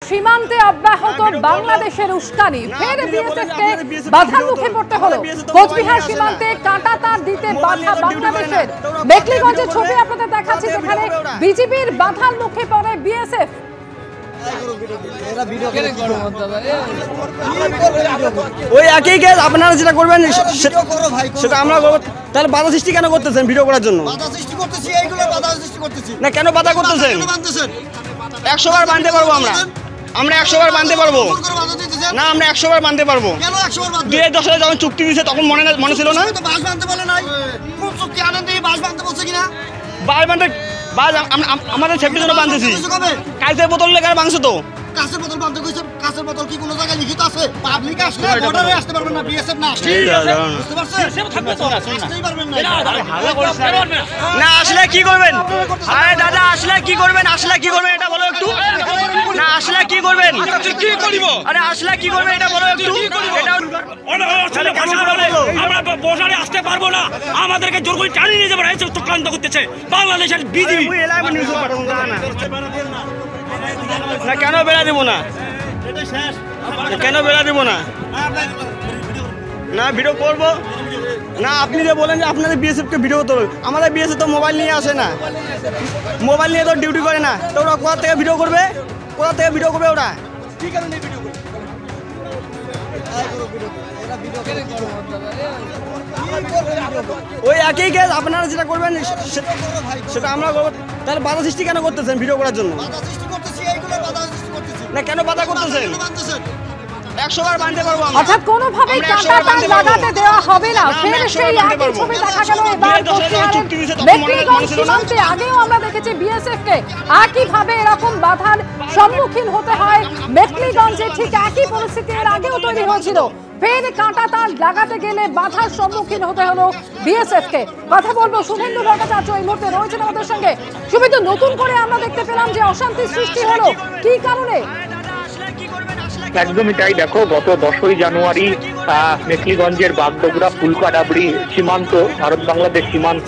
সীমান্তে অব্যাহত বাংলাদেশের উস্কানি, ফের বিএসএফকে বাধার মুখে পড়তে হলো। কোচবিহার সীমান্তে কাঁটাতার দিতে বাধা বাংলাদেশের। মেখলিগঞ্জের ছবি আপনাদের দেখাচ্ছি, যেখানে বিজিবির বাধার মুখে পড়ে বিএসএফ। ওই একই কাজ আপনারা যেটা করবেন সেটা আমরা করব। তাহলে বাধা সৃষ্টি কেন করতেছেন? ভিডিও করার জন্য বাধা সৃষ্টি করতেছি, এইগুলো বাধা সৃষ্টি করতেছি না। কেন বাধা করতেছেন? 100 বার বাঁধতে পারবো আমরা 100 বার বাঁধতে পারবো না। আমরা 100 বার বাঁধতে পারবো। 2010 সালে যখন চুক্তি দিয়েছে তখন মনে ছিল না? বাস বাঁধতে বলে নাই, কোন চুক্তি আনন্দ বাস বাঁধতে বলছে কিনা? বাস বাঁধতে আমাদের সেফটির জন্য বাঁধতেছি। কাঁচের বোতল লেগে বাঁধছো তো। কাঁচের বোতল বাঁধতে কইছে, কাঁচের বোতল কি কোনো জায়গায় লিখিত আছে? পাবলিক আসলে বর্ডারে আসতে পারবেন না, বিএসএফ না আসলে বুঝতে পারছেন? বিএসএফ থাকবে তো আসতেই পারবেন না। না আসলে কি করবেন? আরে দাদা আসলে কি করবেন? আসলে কি করবেন এটা বলো একটু। না আসলে কি করবেন? কি করিব? আরে আসলে কি করবেন এটা বলো একটু। আমরা বর্ডারে আসতে পারবো না, আমাদেরকে জোর করে টানিয়ে নিয়ে যাবে, এই চক্রান্ত করতেছে বাংলাদেশের বিজিবি। না কেন বেড়া দেবো না? কেন বেড়া দেবো না? না ভিডিও করবো না। আপনি যে বলেন যে আপনাদের বিএসএফ কে ভিডিও করতে হবে, আমাদের বিএসএফ তো মোবাইল নিয়ে আসে না, মোবাইল নিয়ে তো ডিউটি করে না। তো ওরা কোথা থেকে ভিডিও করবে? কোথা থেকে ভিডিও করবে ওরা? কি কারণে ভিডিও করবে? ওই একই কাজ আপনারা যেটা করবেন সেটা আমরা করবো। তাহলে বাধা সৃষ্টি কেন করতেছেন? ভিডিও করার জন্য না। কেন বাধা করতেছেন? 100 বার বাঁধতে পারবো আমরা। অর্থাৎ কোনোভাবে কাঁটাতার লাগাতে দেওয়া হবে না। ফের সেই একই ছবি দেখা গেল এবার কোচবিহারের মেখলিগঞ্জ সীমান্তে। আগেও আমরা দেখেছি বিএসএফ কে একইভাবে এরকম বাধার সম্মুখীন হতে হয় মেখলিগঞ্জে। ঠিক একই পরিস্থিতি এর আগেও তৈরি হয়েছিল। ফের কাঁটাতার লাগাতে গেলে বাধার সম্মুখীন হতে হলো বিএসএফ কে। কথা বলবো শুভেন্দু ভট্টাচার্য এই মুহূর্তে রয়েছেন আমাদের সঙ্গে। শুভেন্দু, নতুন করে আমরা দেখতে পেলাম যে অশান্তি সৃষ্টি হলো, কি কারণে? একদমই তাই। দেখো, গত 10ই জানুয়ারি মেখলিগঞ্জের বাগডোগরা ফুলকাডাবড়ি সীমান্ত, ভারত বাংলাদেশ সীমান্ত,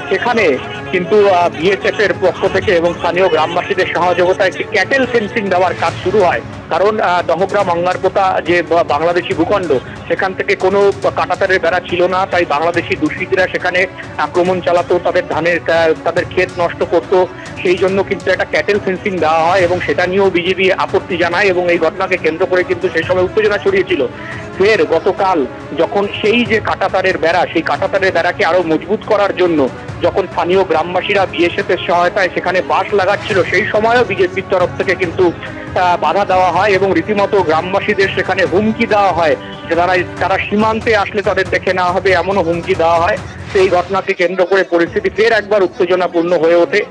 সেখানে কিন্তু বিএসএফ এর পক্ষ থেকে এবং স্থানীয় গ্রামবাসীদের সহযোগিতায় একটি ক্যাটেল ফেন্সিং দেওয়ার কাজ শুরু হয়। কারণ দহগ্রাম অঙ্গারপোতা যে বাংলাদেশি ভূখণ্ড, সেখান থেকে কোনো কাঁটাতারের বেড়া ছিল না। তাই বাংলাদেশি দুষ্কৃতীরা সেখানে আক্রমণ চালাতো, তাদের ক্ষেত নষ্ট করতো। সেই জন্য কিন্তু একটা ক্যাটেল ফেন্সিং দেওয়া হয় এবং সেটা নিয়েও বিজেপি আপত্তি জানায় এবং এই ঘটনাকে কেন্দ্র করে কিন্তু সেই সময় উত্তেজনা ছড়িয়েছিল। ফের গতকাল যখন সেই যে কাঁটাতারের বেড়া, সেই কাঁটাতারের বেড়াকে আরো মজবুত করার জন্য যখন স্থানীয় গ্রামবাসীরা বিএসএফ এর সহায়তায় সেখানে বাঁশ লাগাচ্ছিল, সেই সময়ও বিজেপির তরফ থেকে কিন্তু বাধা দেওয়া হয় এবং রীতিমতো গ্রামবাসীদের সেখানে হুমকি দেওয়া হয় যে তারা সীমান্তে আসলে তাদের দেখে নেওয়া হবে, এমনও হুমকি দেওয়া হয়। সেই ঘটনাকে কেন্দ্র করে পরিস্থিতি ফের একবার উত্তেজনাপূর্ণ হয়ে ওঠে।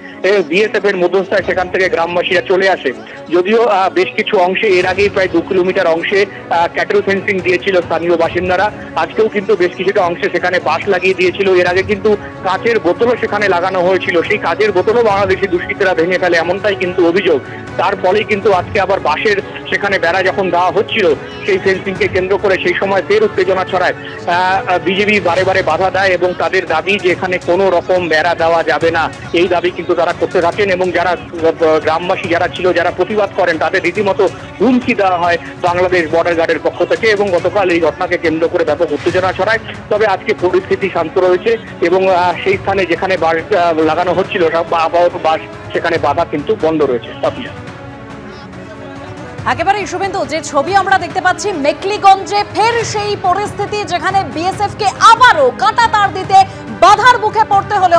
বিএসএফ এর মধ্যস্থায় সেখান থেকে গ্রামবাসীরা চলে আসে। যদিও বেশ কিছু অংশে এর আগেই প্রায় 2 কিলোমিটার অংশে ক্যাটেল ফেন্সিং দিয়েছিল স্থানীয় বাসিন্দারা। আজকেও কিন্তু বেশ কিছুটা অংশে সেখানে বাঁশ লাগিয়ে দিয়েছিল। এর আগে কিন্তু কাঁচের বোতলও সেখানে লাগানো হয়েছিল। সেই কাঁচের বোতলও বাংলাদেশি দুষ্কৃতীরা ভেঙে ফেলে, এমনটাই কিন্তু অভিযোগ। তার ফলেই কিন্তু আজকে আবার বাঁশের সেখানে বেড়া যখন দেওয়া হচ্ছিল সেই ফেন্সিংকে কেন্দ্র করে, সেই সময় ফের উত্তেজনা ছড়ায়। বিজেপি বারে বারে বাধা দেয় এবং তাদের দাবি যে এখানে কোনো রকম বেড়া দেওয়া যাবে না, এই দাবি কিন্তু তারা করতে থাকেন। এবং যারা গ্রামবাসী যারা ছিল, যারা প্রতিবাদ করেন, তাদের রীতিমতো হুমকি দেওয়া হয় বাংলাদেশ বর্ডার গার্ডের পক্ষ থেকে এবং গতকাল এই ঘটনাকে কেন্দ্র করে ব্যাপক উত্তেজনা ছড়ায়। তবে আজকে পরিস্থিতি শান্ত রয়েছে এবং সেই স্থানে যেখানে বাঁশ লাগানো হচ্ছিল আপাতত বাঁশ সেখানে বাধা কিন্তু বন্ধ রয়েছে। একেবারে শুভেন্দু, যে ছবি আমরা দেখতে পাচ্ছি মেখলিগঞ্জে, ফের সেই পরিস্থিতি যেখানে বিএসএফ কে আবারও কাঁটাতার দিতে বাধার মুখে পড়তে হলো।